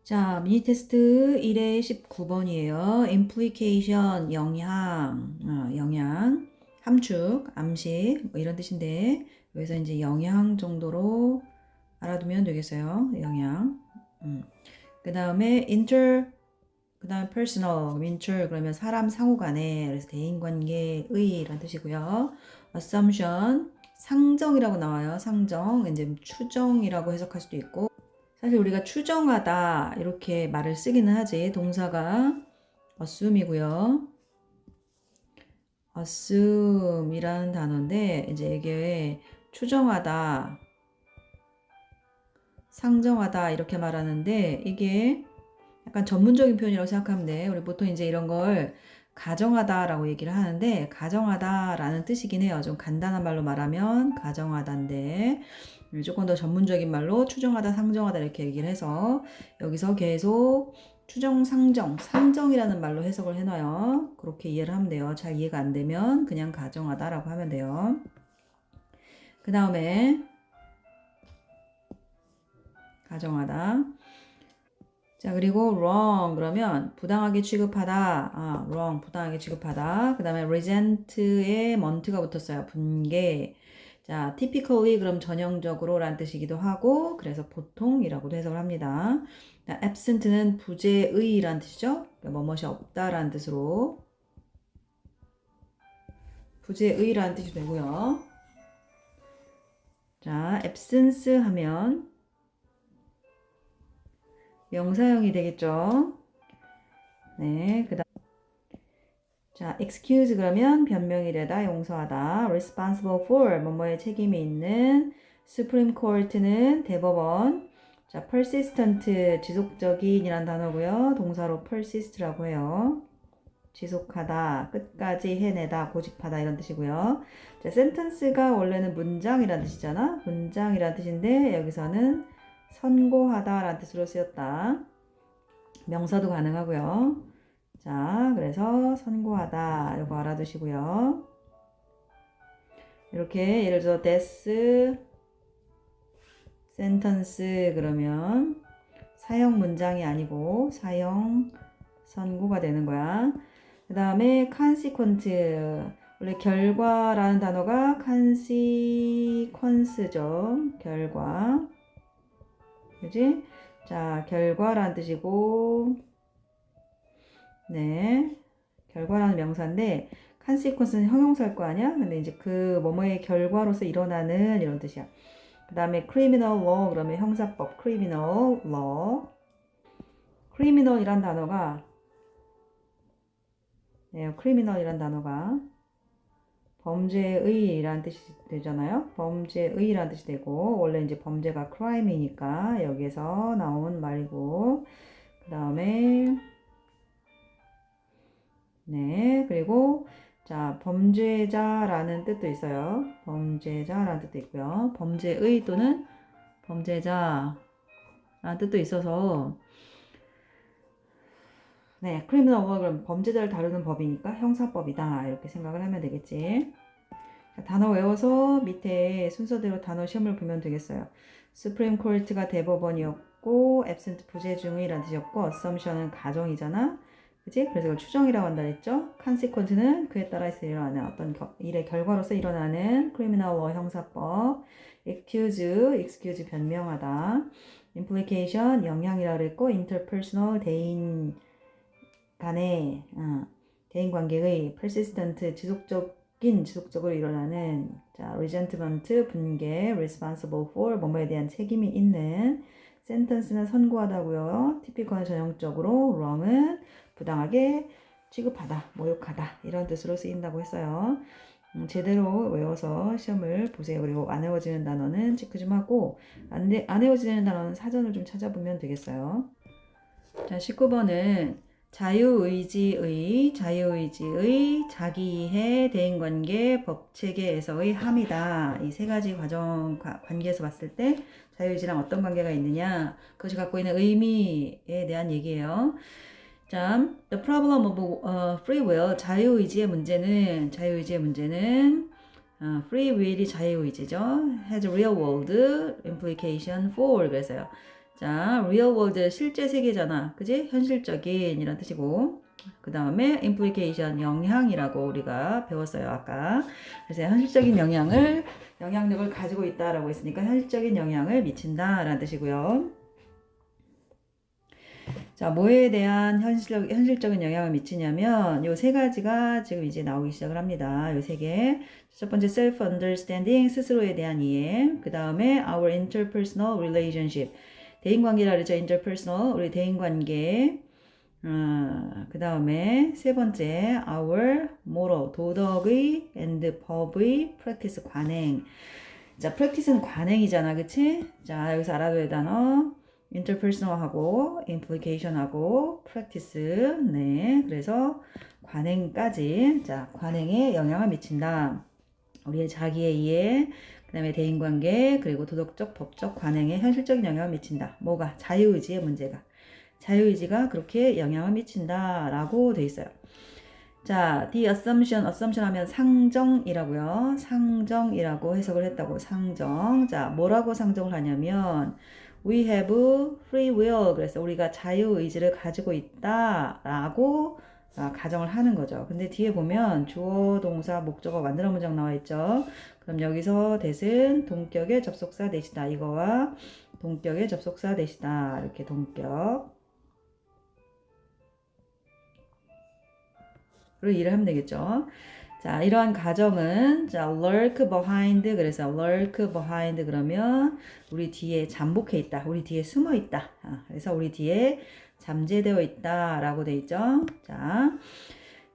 자, 미니 테스트 1의 19번이에요. implication, 영향, 함축, 암식, 뭐 이런 뜻인데, 여기서 이제 영향 정도로 알아두면 되겠어요. 영향. 그 다음에 그 다음에 personal, 그러면 사람 상호 간에, 그래서 대인관계의 이란 뜻이고요. assumption, 상정이라고 나와요. 상정, 이제 추정이라고 해석할 수도 있고, 사실 우리가 추정하다 이렇게 말을 쓰기는 하지. 동사가 assume이고요. assume이라는 단어인데 이제 이게 추정하다, 상정하다 이렇게 말하는데 이게 약간 전문적인 표현이라고 생각하면 돼. 우리 보통 이제 이런 걸 가정하다라고 얘기를 하는데 가정하다라는 뜻이긴 해요. 좀 간단한 말로 말하면 가정하다인데 조금 더 전문적인 말로 추정하다, 상정하다 이렇게 얘기를 해서 여기서 계속 추정, 상정이라는 말로 해석을 해놔요. 그렇게 이해를 하면 돼요. 잘 이해가 안 되면 그냥 가정하다라고 하면 돼요. 그 다음에 가정하다. 자, 그리고 wrong 그러면 부당하게 취급하다. wrong 부당하게 취급하다. 그 다음에 resent에 ment가 붙었어요. 분개. 자, typically 그럼 전형적으로 라는 뜻이기도 하고 그래서 보통이라고도 해석을 합니다. 자, absent는 부재의라는 뜻이죠. 그러니까 뭐뭇이 없다라는 뜻으로 부재의라는 뜻이 되고요. 자, absence 하면 명사형이 되겠죠. 네, 그 다음 자, excuse 그러면 변명이 되다, 용서하다. responsible for 뭐뭐에 책임이 있는. supreme court는 대법원. 자, persistent 지속적인이란 단어고요. 동사로 persist라고 해요. 지속하다, 끝까지 해내다, 고집하다 이런 뜻이고요. 자, sentence가 원래는 문장이란 뜻이잖아. 문장이란 뜻인데 여기서는 선고하다라는 뜻으로 쓰였다. 명사도 가능하고요. 자, 그래서 선고하다 이거 알아두시고요. 이렇게 예를 들어 death sentence 그러면 사형 문장이 아니고 사형 선고가 되는 거야. 그 다음에 consequent 원래 결과라는 단어가 consequence죠. 결과. 그지? 자, 결과라는 뜻이고 네. 결과라는 명사인데 consequence는 형용사일 거 아니야? 근데 이제 그 뭐뭐의 결과로서 일어나는 이런 뜻이야. 그 다음에 criminal law 그러면 형사법 criminal law. criminal이란 단어가 네, criminal이란 단어가 범죄의란 뜻이 되잖아요. 범죄의란 뜻이 되고 원래 이제 범죄가 crime이니까 여기에서 나온 말이고 그 다음에 네, 그리고 자, 범죄자라는 뜻도 있어요. 범죄자라는 뜻도 있고요. 범죄의 또는 범죄자라는 뜻도 있어서 네, 크리미널 워 그럼 범죄자를 다루는 법이니까 형사법이다. 이렇게 생각을 하면 되겠지. 자, 단어 외워서 밑에 순서대로 단어 시험을 보면 되겠어요. 수프림 코르트가 대법원이었고 absent 부재중의라는 뜻이었고 assumption은 가정이잖아. 그치? 그래서 이걸 추정이라고 한다 했죠. consequent는 그에 따라서 일어나는 어떤 일의 결과로서 일어나는 criminal law 형사법. excuse 변명하다. implication 영향이라고 그랬고 interpersonal 대인 간의 대인 관계의 persistent 지속적으로 일어나는 자, resentment 분개, responsible for 뭐뭐에 대한 책임이 있는. sentence는 선고하다고요. typical은 전형적으로, wrong은 부당하게 취급하다, 모욕하다 이런 뜻으로 쓰인다고 했어요. 제대로 외워서 시험을 보세요. 그리고 안 외워지는 단어는 체크 좀 하고 안 외워지는 단어는 사전을 좀 찾아보면 되겠어요. 자, 19번은 자유의지의 자기이해, 대인관계, 법체계에서의 함이다. 이 세 가지 관계에서 봤을 때 자유의지랑 어떤 관계가 있느냐, 그것이 갖고 있는 의미에 대한 얘기예요. 자, the problem of free will, 자유의지의 문제는 free will이 자유의지죠. has real world implication for 그래서요. 자, real world 실제 세계잖아. 그지? 현실적인 이란 뜻이고. 그 다음에 implication 영향이라고 우리가 배웠어요. 아까. 그래서 현실적인 영향력을 가지고 있다라고 했으니까 현실적인 영향을 미친다라는 뜻이고요. 자, 뭐에 대한 현실적인 영향을 미치냐면 요 세 가지가 지금 이제 나오기 시작을 합니다. 요 세 개. 첫 번째 self-understanding, 스스로에 대한 이해. 그 다음에 our interpersonal relationship, 대인관계라 그러죠. interpersonal, 우리 대인관계. 그 다음에 세 번째 our moral, 도덕의 and 법의 practice, 관행. 자, practice는 관행이잖아. 그치? 자, 여기서 알아둬야 할 단어 interpersonal하고 implication하고 practice. 네, 그래서 관행까지. 자, 관행에 영향을 미친다. 우리의 자기의 이해, 그 다음에 대인관계, 그리고 도덕적, 법적 관행에 현실적인 영향을 미친다. 뭐가? 자유의지의 문제가. 자유의지가 그렇게 영향을 미친다라고 돼 있어요. 자, the assumption 하면 상정이라고요. 상정이라고 해석을 했다고. 상정. 자, 뭐라고 상정을 하냐면 we have free will. 그래서 우리가 자유의지를 가지고 있다라고 가정을 하는 거죠. 근데 뒤에 보면 주어, 동사, 목적어, 만들어 문장 나와 있죠. 그럼 여기서 that은 동격의 접속사 that이다. 이거와 동격의 접속사 that이다. 이렇게 동격. 로 일을 하면 되겠죠. 자, 이러한 가정은 자, lurk behind. 그래서 lurk behind 그러면 우리 뒤에 잠복해 있다. 우리 뒤에 숨어 있다. 그래서 우리 뒤에 잠재되어 있다라고 돼 있죠.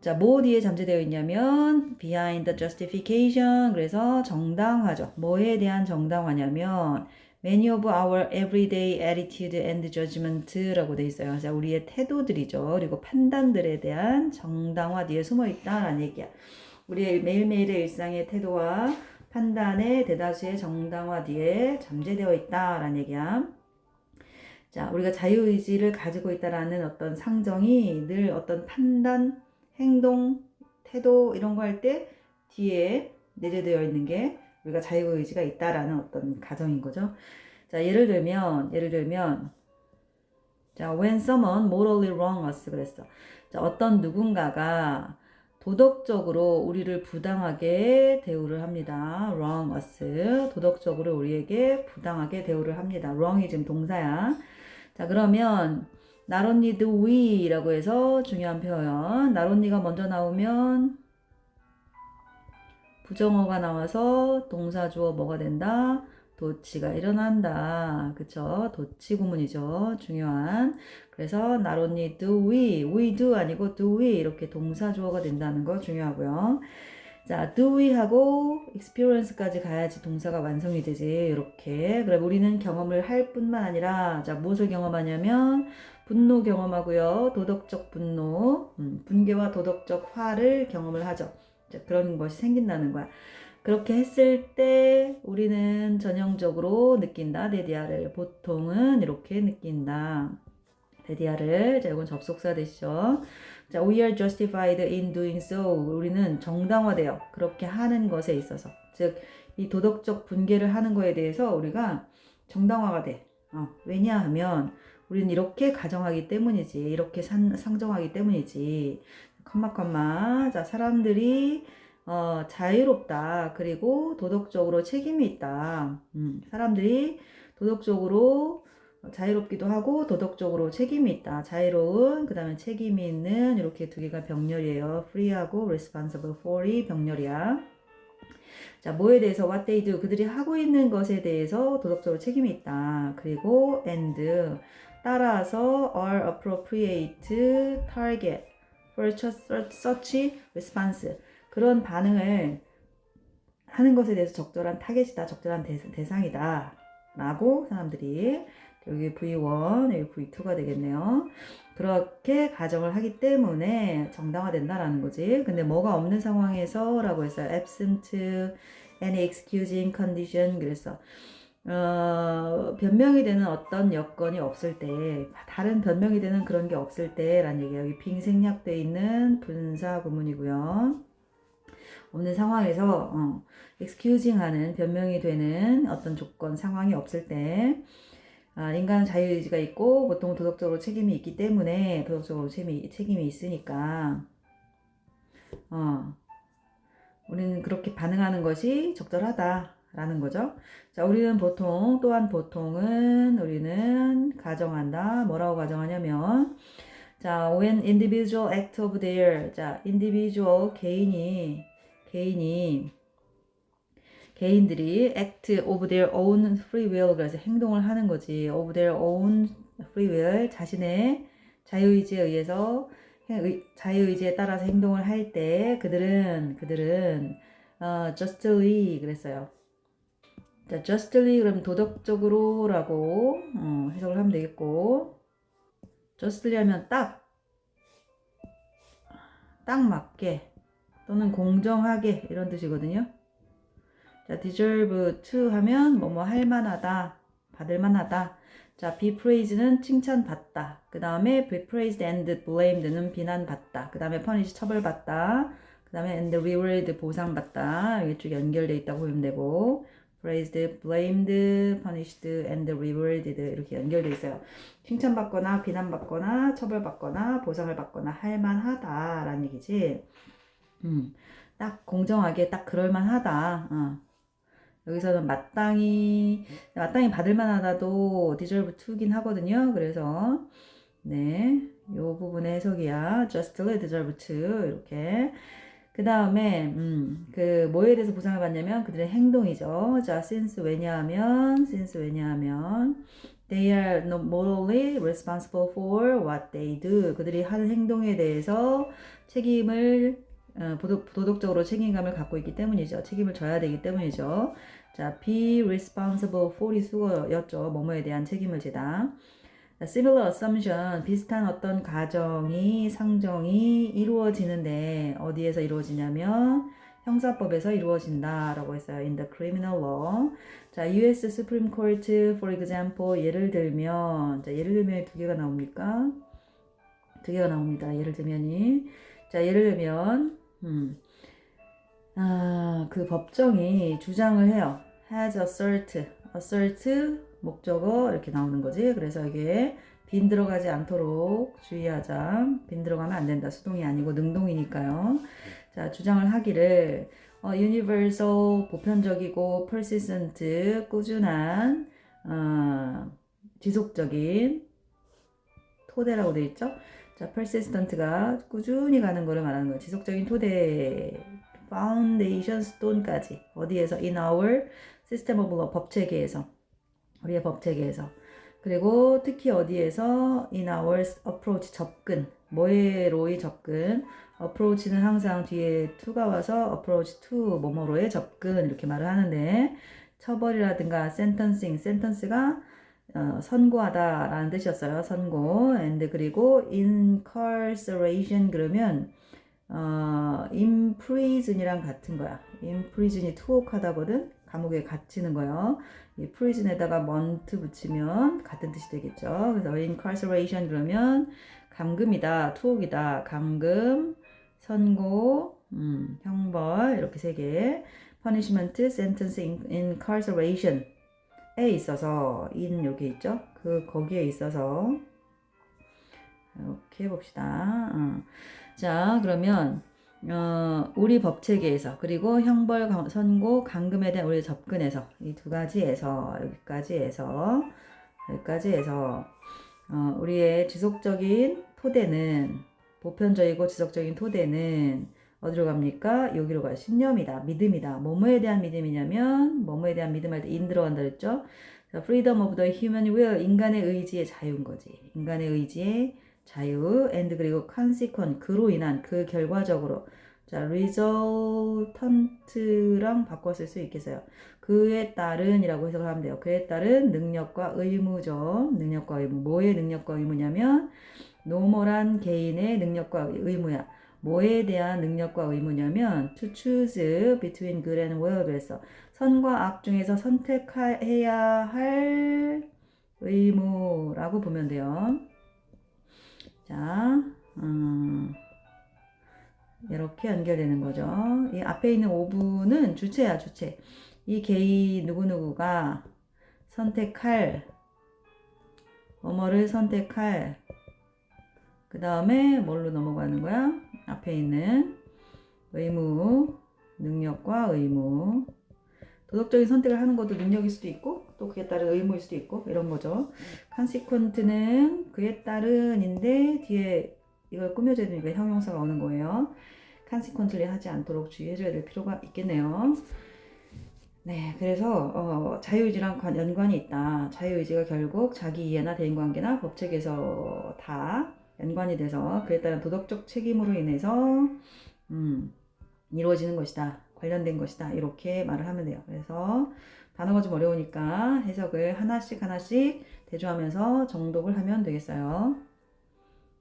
자, 뭐 뒤에 잠재되어 있냐면 behind the justification. 그래서 정당화죠. 뭐에 대한 정당화냐면 many of our everyday attitude and judgment라고 돼 있어요. 자, 우리의 태도들이죠. 그리고 판단들에 대한 정당화 뒤에 숨어 있다라는 얘기야. 우리의 매일매일의 일상의 태도와 판단의 대다수의 정당화 뒤에 잠재되어 있다라는 얘기야. 자, 우리가 자유의지를 가지고 있다라는 어떤 상정이 늘 어떤 판단, 행동, 태도 이런 거 할 때 뒤에 내재되어 있는 게 우리가 자유의지가 있다라는 어떤 가정인 거죠. 자, 예를 들면 자, when someone morally wrong us 그랬어. 자, 어떤 누군가가 도덕적으로 우리를 부당하게 대우를 합니다. wrong us. 도덕적으로 우리에게 부당하게 대우를 합니다. wrong이 지금 동사야. 자, 그러면 not only do we라고 해서 중요한 표현. not only가 먼저 나오면 부정어가 나와서 동사 주어 뭐가 된다? 도치가 일어난다. 그쵸? 도치 구문이죠. 중요한. 그래서 not only do we do 아니고 do we 이렇게 동사 주어가 된다는 거 중요하고요. 자, do we 하고 experience까지 가야지 동사가 완성이 되지. 이렇게. 그럼 우리는 경험을 할 뿐만 아니라 자, 무엇을 경험하냐면 분노 경험하고요. 도덕적 분노, 분개와 도덕적 화를 경험을 하죠. 자, 그런 것이 생긴다는 거야. 그렇게 했을 때 우리는 전형적으로 느낀다. 데디아를 보통은 이렇게 느낀다. 데디아를. 자, 이건 접속사 되시죠. 자, we are justified in doing so. 우리는 정당화돼요. 그렇게 하는 것에 있어서. 즉, 이 도덕적 분개를 하는 거에 대해서 우리가 정당화가 돼. 왜냐하면 우리는 이렇게 가정하기 때문이지. 이렇게 상정하기 때문이지. 컴마. 자, 사람들이 자유롭다. 그리고 도덕적으로 책임이 있다. 사람들이 도덕적으로 자유롭기도 하고 도덕적으로 책임이 있다. 자유로운, 그 다음에 책임이 있는 이렇게 두 개가 병렬이에요. free하고 responsible for이 병렬이야. 자, 뭐에 대해서 what they do, 그들이 하고 있는 것에 대해서 도덕적으로 책임이 있다. 그리고 and 따라서 are appropriate target for such response. 그런 반응을 하는 것에 대해서 적절한 타겟이다. 적절한 대상이다. 라고 사람들이 여기 V1, 여기 V2가 되겠네요. 그렇게 가정을 하기 때문에 정당화된다라는 거지. 근데 뭐가 없는 상황에서 라고 했어요. absent any excusing condition. 그래서 변명이 되는 어떤 여건이 없을 때, 다른 변명이 되는 그런 게 없을 때 라는 얘기예요. 여기 빙 생략되어 있는 분사 구문이고요. 없는 상황에서 excusing 하는 변명이 되는 어떤 조건, 상황이 없을 때 인간은 자유의지가 있고 보통 도덕적으로 책임이 있기 때문에 도덕적으로 책임이 있으니까 우리는 그렇게 반응하는 것이 적절하다라는 거죠. 자, 또한 보통은 우리는 가정한다. 뭐라고 가정하냐면, 자, when individual act of their, 자, individual 개인들이 act of their own free will, 그래서 행동을 하는 거지. of their own free will, 자신의 자유의지에 의해서 자유의지에 따라서 행동을 할 때 그들은 justly 그랬어요. 자, justly 그럼 도덕적으로라고 해석을 하면 되겠고, justly 하면 딱 맞게 또는 공정하게 이런 뜻이거든요. 자, deserve to 하면 뭐뭐 할 만하다, 받을 만하다. 자, be praised는 칭찬받다. 그 다음에 be praised and blamed는 비난받다. 그 다음에 punish 처벌받다. 그 다음에 and reward 보상받다. 이게 쭉 연결되어 있다고 보면 되고, praised, blamed, punished, and rewarded 이렇게 연결되어 있어요. 칭찬받거나 비난받거나 처벌받거나 보상을 받거나 할 만하다라는 얘기지. 딱 공정하게 딱 그럴 만하다. 여기서는 마땅히 받을 만하다도 deserve to긴 하거든요. 그래서 네, 요 부분의 해석이야. justly deserve to 이렇게. 그 다음에 그 뭐에 대해서 보상을 받냐면 그들의 행동이죠. 자, since 왜냐하면 they are not morally responsible for what they do. 그들이 하는 행동에 대해서 도덕적으로 책임감을 갖고 있기 때문이죠. 책임을 져야 되기 때문이죠. 자, be responsible for이 수거였죠. 뭐뭐에 대한 책임을 지다. similar assumption, 비슷한 어떤 상정이 이루어지는데 어디에서 이루어지냐면 형사법에서 이루어진다라고 했어요. in the criminal law. 자, US Supreme Court, for example, 예를 들면 두 개가 나옵니까? 두 개가 나옵니다. 예를 들면 그 법정이 주장을 해요. has assert 목적어 이렇게 나오는 거지. 그래서 이게 빈 들어가지 않도록 주의하자. 빈 들어가면 안 된다. 수동이 아니고 능동이니까요. 자, 주장을 하기를 universal 보편적이고 persistent 꾸준한 지속적인 토대라고 되어 있죠. 자, persistent가 꾸준히 가는 거를 말하는 거예요. 지속적인 토대, foundation stone까지. 어디에서? in our system of law, 우리의 법 체계에서. 그리고 특히 어디에서? in our approach, 접근. 뭐에로의 접근. approach는 항상 뒤에 to가 와서 approach to 뭐뭐로의 접근 이렇게 말을 하는데, 처벌이라든가 sentence가 선고하다라는 뜻이었어요. 선고. and 그리고 incarceration 그러면 imprison이랑 같은 거야. imprison이 투옥하다거든. 감옥에 갇히는 거예요. 이 prison에다가 month 붙이면 같은 뜻이 되겠죠. 그래서 incarceration 그러면 감금이다, 투옥이다, 감금, 선고, 형벌 이렇게 세 개. punishment, sentence, incarceration 에 있어서 in 여기 있죠. 거기에 있어서 이렇게 해봅시다. 자, 그러면 우리 법 체계에서 그리고 형벌, 선고, 감금에 대한 우리 접근에서 이 두 가지에서 여기까지 해서 우리의 지속적인 토대는 보편적이고 지속적인 토대는 어디로 갑니까? 여기로 가요. 신념이다. 믿음이다. 뭐뭐에 대한 믿음이냐면 뭐뭐에 대한 믿음 할 때 in 들어간다 그랬죠? freedom of the human will, 인간의 의지의 자유인 거지. 인간의 의지의 자유. and 그리고 consequent, 그로 인한, 그 결과적으로. 자, resultant랑 바꿔 쓸 수 있겠어요. 그에 따른이라고 해석을 하면 돼요. 그에 따른 능력과 의무죠. 능력과 의무. 뭐의 능력과 의무냐면 노멀한 개인의 능력과 의무야. 뭐에 대한 능력과 의무냐면 to choose between good and well 그랬어. 선과 악 중에서 선택해야 할 의무라고 보면 돼요. 자, 이렇게 연결되는 거죠. 이 앞에 있는 오브는 주체야, 주체. 이 개인 누구누구가 선택할 뭐뭐를 선택할. 그 다음에 뭘로 넘어가는 거야? 앞에 있는 의무, 능력과 의무. 도덕적인 선택을 하는 것도 능력일 수도 있고 또 그에 따른 의무일 수도 있고 이런 거죠. consequent는 그에 따른인데 뒤에 이걸 꾸며줘야 되니까 형용사가 오는 거예요. consequently 하지 않도록 주의해줘야 될 필요가 있겠네요. 네, 그래서 자유의지랑 연관이 있다. 자유의지가 결국 자기 이해나 대인관계나 법칙에서 다 연관이 돼서 그에 따른 도덕적 책임으로 인해서 이루어지는 것이다. 관련된 것이다. 이렇게 말을 하면 돼요. 그래서 단어가 좀 어려우니까 해석을 하나씩 하나씩 대조하면서 정독을 하면 되겠어요.